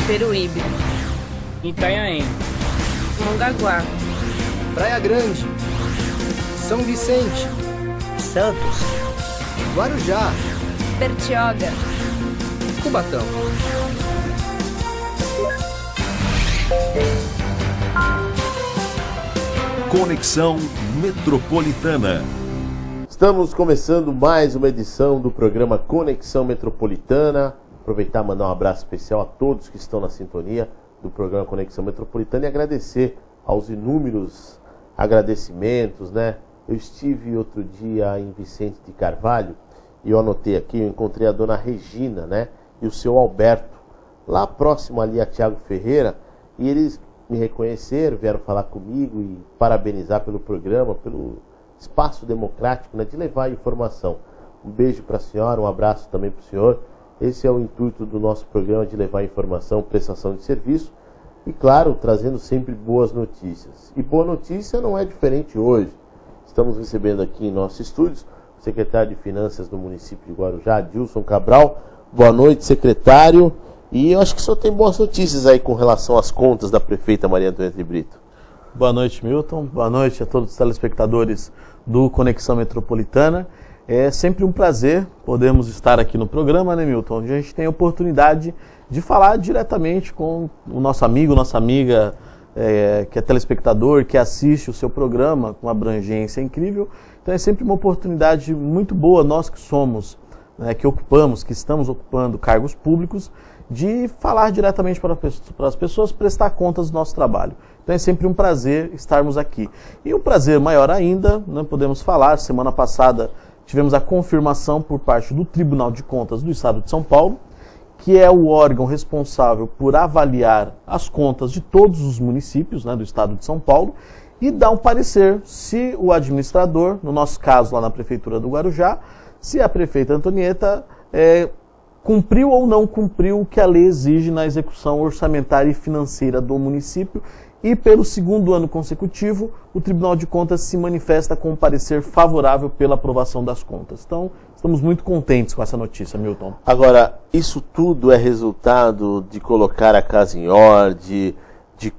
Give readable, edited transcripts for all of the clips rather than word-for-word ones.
Peruíbe, Itanhaém, Mongaguá, Praia Grande, São Vicente, Santos, Guarujá, Bertioga, Cubatão. Conexão Metropolitana. Estamos começando mais uma edição do programa Conexão Metropolitana. Aproveitar e mandar um abraço especial a todos que estão na sintonia do programa Conexão Metropolitana e agradecer aos inúmeros agradecimentos, né? Eu estive outro dia em Vicente de Carvalho e eu anotei aqui, eu encontrei a dona Regina, né? E o seu Alberto, lá próximo ali a Tiago Ferreira, e eles me reconheceram, vieram falar comigo e parabenizar pelo programa, pelo espaço democrático, né, de levar a informação. Um beijo para a senhora, um abraço também para o senhor. Esse é o intuito do nosso programa, de levar informação, prestação de serviço e, claro, trazendo sempre boas notícias. E boa notícia não é diferente hoje. Estamos recebendo aqui em nossos estúdios o secretário de Finanças do município de Guarujá, Adilson Cabral. Boa noite, secretário. E eu acho que só tem boas notícias aí com relação às contas da prefeita Maria Antonieta de Brito. Boa noite, Milton. Boa noite a todos os telespectadores do Conexão Metropolitana. É sempre um prazer podermos estar aqui no programa, né, Milton? Onde a gente tem a oportunidade de falar diretamente com o nosso amigo, nossa amiga, que é telespectador, que assiste o seu programa com uma abrangência incrível. Então é sempre uma oportunidade muito boa, nós que somos, né, que estamos ocupando cargos públicos, de falar diretamente para as pessoas, prestar contas do nosso trabalho. Então é sempre um prazer estarmos aqui. E um prazer maior ainda, não podemos falar, semana passada tivemos a confirmação por parte do Tribunal de Contas do Estado de São Paulo, que é o órgão responsável por avaliar as contas de todos os municípios, né, do Estado de São Paulo, e dar um parecer se o administrador, no nosso caso lá na Prefeitura do Guarujá, se a prefeita Antonieta cumpriu ou não cumpriu o que a lei exige na execução orçamentária e financeira do município. E pelo segundo ano consecutivo, o Tribunal de Contas se manifesta com um parecer favorável pela aprovação das contas. Então, estamos muito contentes com essa notícia, Milton. Agora, isso tudo é resultado de colocar a casa em ordem,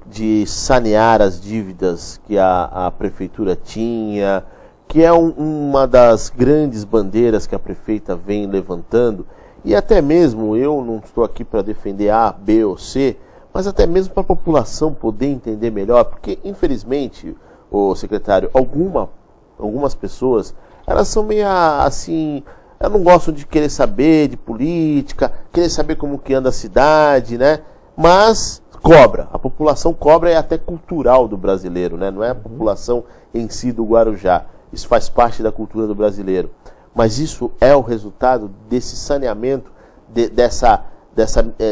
de sanear as dívidas que a prefeitura tinha, que é uma das grandes bandeiras que a prefeita vem levantando. E até mesmo, eu não estou aqui para defender A, B ou C, mas até mesmo para a população poder entender melhor, porque infelizmente, o secretário, algumas pessoas, elas são meio assim, elas não gostam de querer saber de política, querer saber como que anda a cidade, né? Mas cobra, a população cobra, é até cultural do brasileiro, né? Não é a população em si do Guarujá, isso faz parte da cultura do brasileiro. Mas isso é o resultado desse saneamento,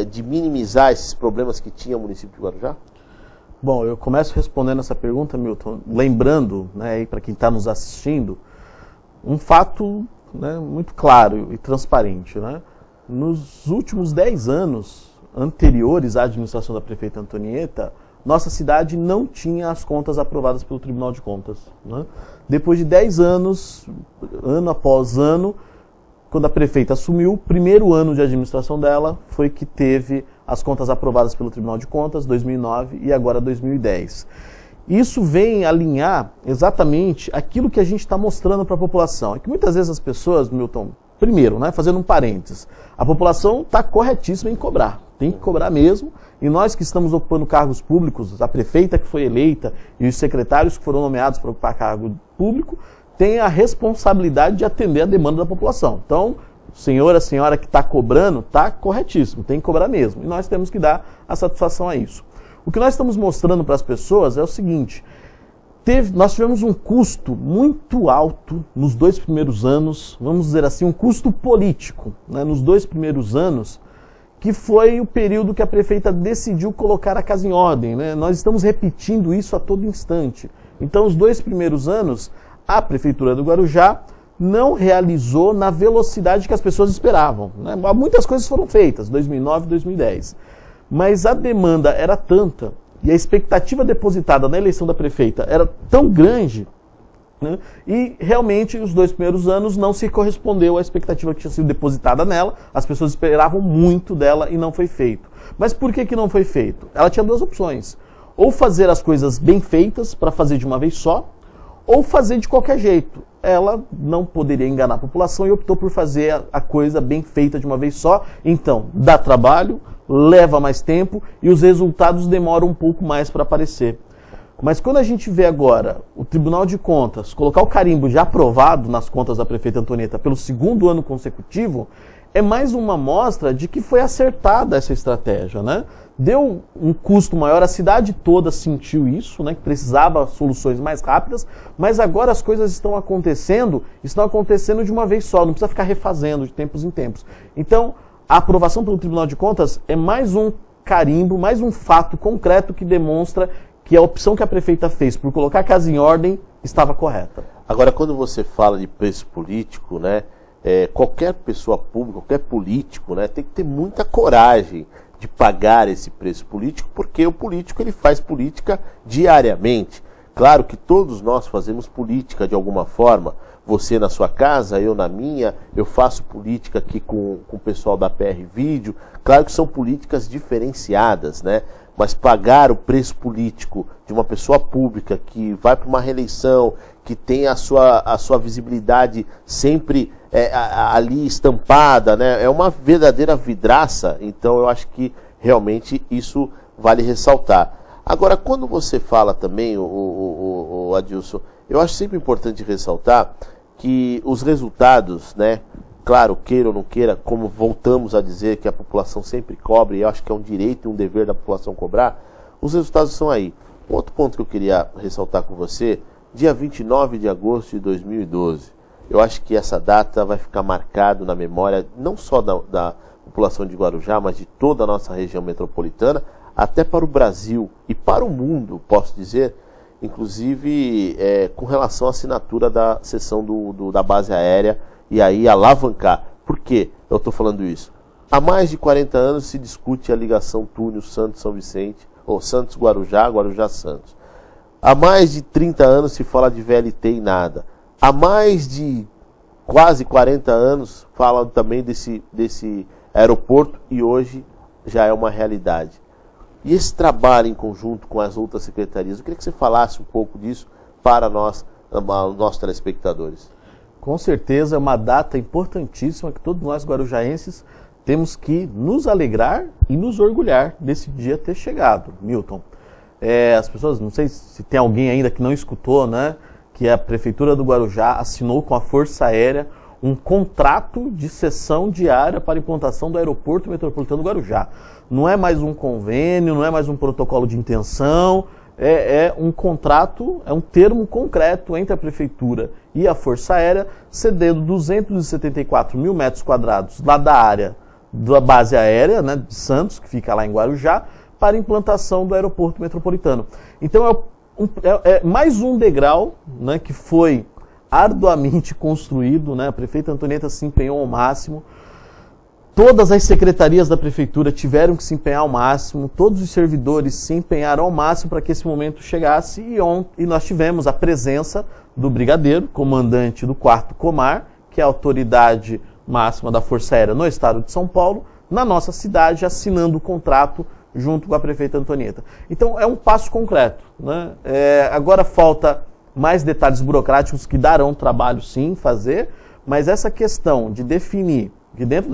de minimizar esses problemas que tinha o município de Guarujá? Bom, eu começo respondendo essa pergunta, Milton, lembrando, né, para quem está nos assistindo, um fato, né, muito claro e transparente. Né? Nos últimos 10 anos anteriores à administração da prefeita Antonieta, nossa cidade não tinha as contas aprovadas pelo Tribunal de Contas. Né? Depois de 10 anos, ano após ano, quando a prefeita assumiu, o primeiro ano de administração dela foi que teve as contas aprovadas pelo Tribunal de Contas, 2009 e agora 2010. Isso vem alinhar exatamente aquilo que a gente está mostrando para a população. É que muitas vezes as pessoas, Milton, primeiro, né, fazendo um parênteses, a população está corretíssima em cobrar. Tem que cobrar mesmo, e nós que estamos ocupando cargos públicos, a prefeita que foi eleita e os secretários que foram nomeados para ocupar cargo público, têm a responsabilidade de atender a demanda da população. Então, a senhora que está cobrando, está corretíssimo, tem que cobrar mesmo, e nós temos que dar a satisfação a isso. O que nós estamos mostrando para as pessoas é o seguinte: nós tivemos um custo muito alto nos 2 primeiros anos, vamos dizer assim, um custo político, né, nos 2 primeiros anos, que foi o período que a prefeita decidiu colocar a casa em ordem. Né? Nós estamos repetindo isso a todo instante. Então, os 2 primeiros anos, a Prefeitura do Guarujá não realizou na velocidade que as pessoas esperavam. Né? Muitas coisas foram feitas, 2009 e 2010. Mas a demanda era tanta, e a expectativa depositada na eleição da prefeita era tão grande, né? E realmente os 2 primeiros anos não se correspondeu à expectativa que tinha sido depositada nela, as pessoas esperavam muito dela e não foi feito. Mas por que não foi feito? Ela tinha 2 opções, ou fazer as coisas bem feitas para fazer de uma vez só, ou fazer de qualquer jeito. Ela não poderia enganar a população e optou por fazer a coisa bem feita de uma vez só. Então, dá trabalho, leva mais tempo e os resultados demoram um pouco mais para aparecer. Mas quando a gente vê agora o Tribunal de Contas colocar o carimbo de aprovado nas contas da prefeita Antonieta pelo 2º ano consecutivo, é mais uma amostra de que foi acertada essa estratégia, né? Deu um custo maior, a cidade toda sentiu isso, né? Que precisava de soluções mais rápidas, mas agora as coisas estão acontecendo de uma vez só, não precisa ficar refazendo de tempos em tempos. Então, a aprovação pelo Tribunal de Contas é mais um carimbo, mais um fato concreto que demonstra que a opção que a prefeita fez por colocar a casa em ordem estava correta. Agora, quando você fala de preço político, né, qualquer pessoa pública, qualquer político, né, tem que ter muita coragem de pagar esse preço político, porque o político ele faz política diariamente. Claro que todos nós fazemos política de alguma forma. Você na sua casa, eu na minha, eu faço política aqui com o pessoal da PR Vídeo. Claro que são políticas diferenciadas, né? Mas pagar o preço político de uma pessoa pública que vai para uma reeleição, que tem a sua visibilidade sempre ali estampada, né? É uma verdadeira vidraça, então eu acho que realmente isso vale ressaltar. Agora, quando você fala também, o Adilson, eu acho sempre importante ressaltar que os resultados, né? Claro, queira ou não queira, como voltamos a dizer que a população sempre cobra, e eu acho que é um direito e um dever da população cobrar, os resultados são aí. Outro ponto que eu queria ressaltar com você, dia 29 de agosto de 2012, eu acho que essa data vai ficar marcada na memória, não só da população de Guarujá, mas de toda a nossa região metropolitana, até para o Brasil e para o mundo, posso dizer, inclusive com relação à assinatura da cessão da base aérea, e aí alavancar. Por que eu estou falando isso? Há mais de 40 anos se discute a ligação túnel Santos-São Vicente, ou Santos-Guarujá, Guarujá-Santos. Há mais de 30 anos se fala de VLT e nada. Há mais de quase 40 anos fala também desse aeroporto e hoje já é uma realidade. E esse trabalho em conjunto com as outras secretarias, eu queria que você falasse um pouco disso para nós, nossos telespectadores. Com certeza é uma data importantíssima que todos nós guarujaenses temos que nos alegrar e nos orgulhar desse dia ter chegado, Milton. As pessoas, não sei se tem alguém ainda que não escutou, né, que a Prefeitura do Guarujá assinou com a Força Aérea um contrato de cessão diária para a implantação do Aeroporto Metropolitano do Guarujá. Não é mais um convênio, não é mais um protocolo de intenção, é um contrato, é um termo concreto entre a Prefeitura e a Força Aérea, cedendo 274 mil metros quadrados lá da área da base aérea, né, de Santos, que fica lá em Guarujá, para a implantação do Aeroporto Metropolitano. Então é mais um degrau, né, que foi arduamente construído, né, a prefeita Antonieta se empenhou ao máximo, todas as secretarias da prefeitura tiveram que se empenhar ao máximo, todos os servidores se empenharam ao máximo para que esse momento chegasse e nós tivemos a presença do brigadeiro, comandante do 4º Comar, que é a autoridade máxima da Força Aérea no estado de São Paulo, na nossa cidade, assinando o contrato junto com a prefeita Antonieta. Então é um passo concreto, né? Agora falta mais detalhes burocráticos que darão trabalho sim fazer, mas essa questão de definir que dentro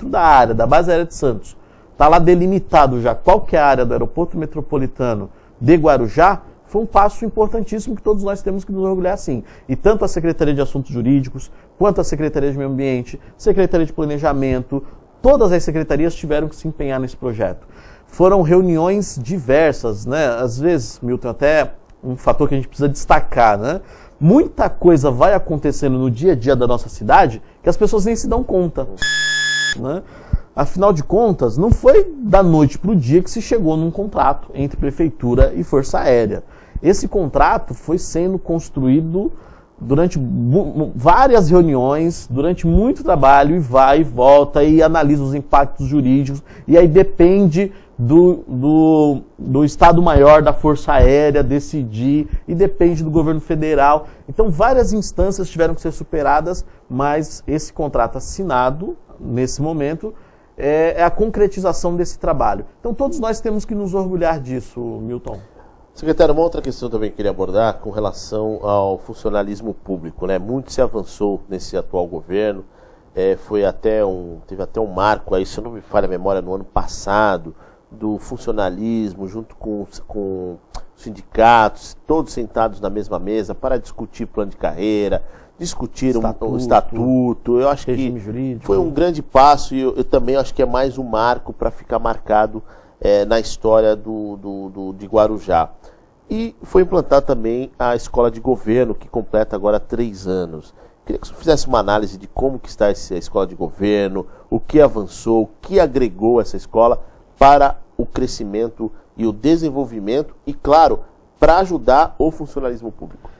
da área da base aérea de Santos está lá delimitado já qual que é a área do Aeroporto Metropolitano de Guarujá, foi um passo importantíssimo que todos nós temos que nos orgulhar sim. E tanto a Secretaria de Assuntos Jurídicos, quanto a Secretaria de Meio Ambiente, Secretaria de Planejamento, todas as secretarias tiveram que se empenhar nesse projeto. Foram reuniões diversas, né? Às vezes, Milton, até um fator que a gente precisa destacar, né? Muita coisa vai acontecendo no dia a dia da nossa cidade que as pessoas nem se dão conta, né? Afinal de contas, não foi da noite para o dia que se chegou num contrato entre Prefeitura e Força Aérea. Esse contrato foi sendo construído durante várias reuniões, durante muito trabalho, e vai e volta, e analisa os impactos jurídicos, e aí depende do Estado-Maior da Força Aérea decidir, e depende do governo federal. Então, várias instâncias tiveram que ser superadas, mas esse contrato assinado, nesse momento, é a concretização desse trabalho. Então, todos nós temos que nos orgulhar disso, Milton. Secretário, uma outra questão também que eu queria abordar com relação ao funcionalismo público, né? Muito se avançou nesse atual governo, teve até um marco aí, se eu não me falha a memória, no ano passado, do funcionalismo junto com sindicatos, todos sentados na mesma mesa para discutir plano de carreira, discutir o estatuto. Eu acho que foi um grande passo e eu também acho que é mais um marco para ficar marcado na história de Guarujá. E foi implantada também a escola de governo, que completa agora 3 anos. Queria que você fizesse uma análise de como que está essa escola de governo, o que avançou, o que agregou essa escola para o crescimento e o desenvolvimento e, claro, para ajudar o funcionalismo público.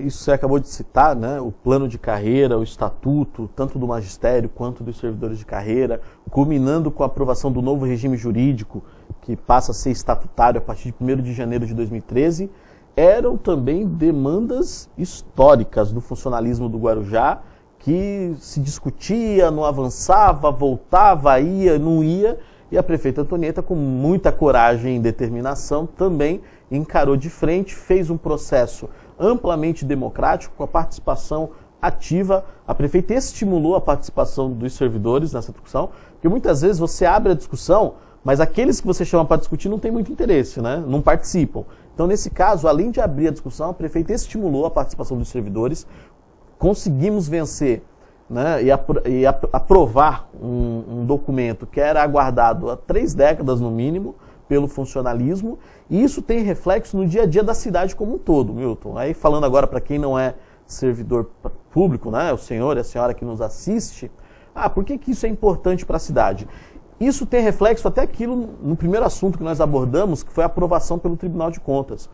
Isso você acabou de citar, né? O plano de carreira, o estatuto, tanto do magistério quanto dos servidores de carreira, culminando com a aprovação do novo regime jurídico, que passa a ser estatutário a partir de 1º de janeiro de 2013, eram também demandas históricas do funcionalismo do Guarujá, que se discutia, não avançava, voltava, ia, não ia, e a prefeita Antonieta, com muita coragem e determinação, também encarou de frente, fez um processo amplamente democrático, com a participação ativa. A prefeita estimulou a participação dos servidores nessa discussão, porque muitas vezes você abre a discussão, mas aqueles que você chama para discutir não têm muito interesse, né? Não participam. Então, nesse caso, além de abrir a discussão, a prefeita estimulou a participação dos servidores, conseguimos vencer, né, e aprovar um documento que era aguardado há 3 décadas, no mínimo, pelo funcionalismo, e isso tem reflexo no dia a dia da cidade como um todo, Milton. Aí, falando agora para quem não é servidor público, né, o senhor e a senhora que nos assiste, por que isso é importante para a cidade? Isso tem reflexo até aquilo no primeiro assunto que nós abordamos, que foi a aprovação pelo Tribunal de Contas.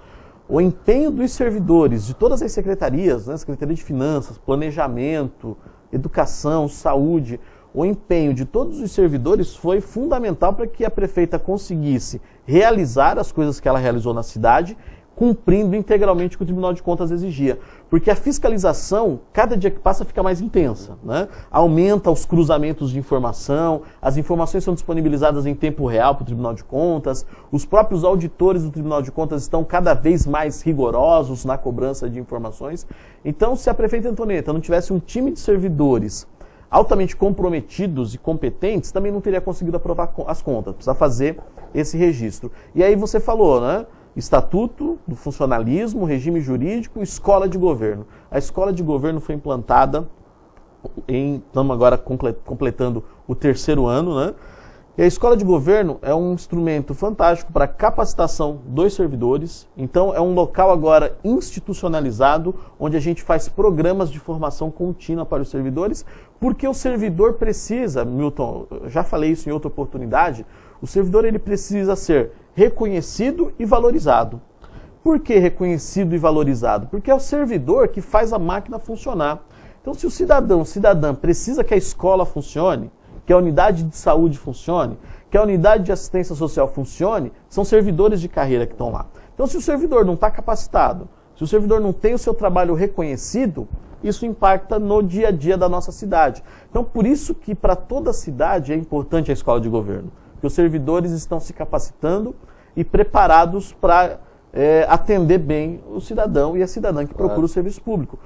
O empenho dos servidores de todas as secretarias, né, Secretaria de Finanças, Planejamento, Educação, Saúde, o empenho de todos os servidores foi fundamental para que a prefeita conseguisse realizar as coisas que ela realizou na cidade, cumprindo integralmente o que o Tribunal de Contas exigia. Porque a fiscalização, cada dia que passa, fica mais intensa, né? Aumenta os cruzamentos de informação, as informações são disponibilizadas em tempo real para o Tribunal de Contas, os próprios auditores do Tribunal de Contas estão cada vez mais rigorosos na cobrança de informações. Então, se a prefeita Antonieta não tivesse um time de servidores altamente comprometidos e competentes, também não teria conseguido aprovar as contas, precisa fazer esse registro. E aí você falou, né? Estatuto do funcionalismo, regime jurídico, escola de governo. A escola de governo foi implantada, estamos agora completando o 3º ano, né? E a escola de governo é um instrumento fantástico para capacitação dos servidores. Então, é um local agora institucionalizado, onde a gente faz programas de formação contínua para os servidores, porque o servidor precisa, Milton, eu já falei isso em outra oportunidade, o servidor ele precisa ser reconhecido e valorizado. Por que reconhecido e valorizado? Porque é o servidor que faz a máquina funcionar. Então, se o cidadã precisa que a escola funcione, que a unidade de saúde funcione, que a unidade de assistência social funcione, são servidores de carreira que estão lá. Então, se o servidor não está capacitado, se o servidor não tem o seu trabalho reconhecido, isso impacta no dia a dia da nossa cidade. Então, por isso que para toda a cidade é importante a escola de governo, porque os servidores estão se capacitando e preparados para atender bem o cidadão e a cidadã que procura o serviço público.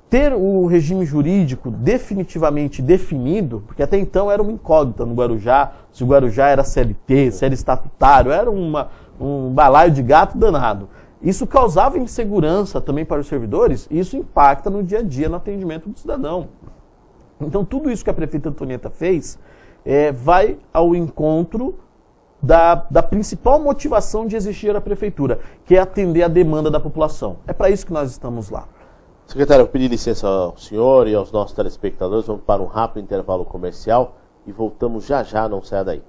Ter o regime jurídico definitivamente definido, porque até então era uma incógnita no Guarujá, se o Guarujá era CLT, se era estatutário, era um balaio de gato danado. Isso causava insegurança também para os servidores e isso impacta no dia a dia, no atendimento do cidadão. Então tudo isso que a prefeita Antonieta fez vai ao encontro da principal motivação de existir a prefeitura, que é atender a demanda da população. É para isso que nós estamos lá. Secretário, eu pedi licença ao senhor e aos nossos telespectadores. Vamos para um rápido intervalo comercial e voltamos já, não saia daí.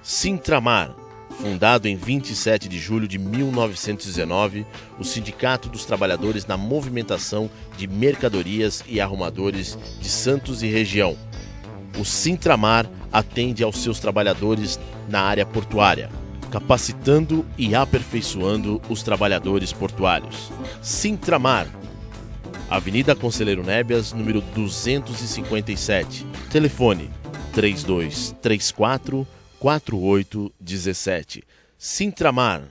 Sintramar, fundado em 27 de julho de 1919, o Sindicato dos Trabalhadores na Movimentação de Mercadorias e Arrumadores de Santos e Região. O Sintramar atende aos seus trabalhadores na área portuária, capacitando e aperfeiçoando os trabalhadores portuários. Sintramar, Avenida Conselheiro Nébias, número 257. Telefone 3234 4817. Sintramar.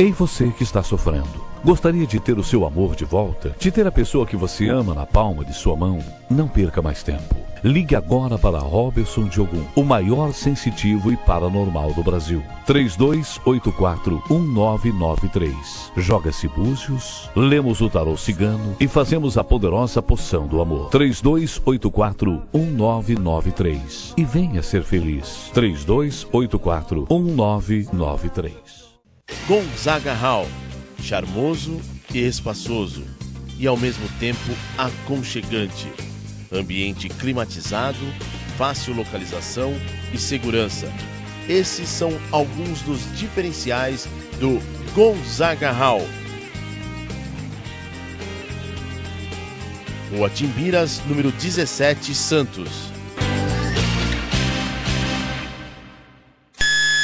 Ei, você que está sofrendo. Gostaria de ter o seu amor de volta? De ter a pessoa que você ama na palma de sua mão? Não perca mais tempo. Ligue agora para Robertson Diogun, o maior sensitivo e paranormal do Brasil. 3284-1993. Joga-se búzios, lemos o tarô cigano e fazemos a poderosa poção do amor. 3284-1993. E venha ser feliz. 3284-1993. Gonzaga Hall, charmoso e espaçoso, e ao mesmo tempo aconchegante. Ambiente climatizado, fácil localização e segurança. Esses são alguns dos diferenciais do Gonzaga Hall. Rua Timbiras, número 17, Santos.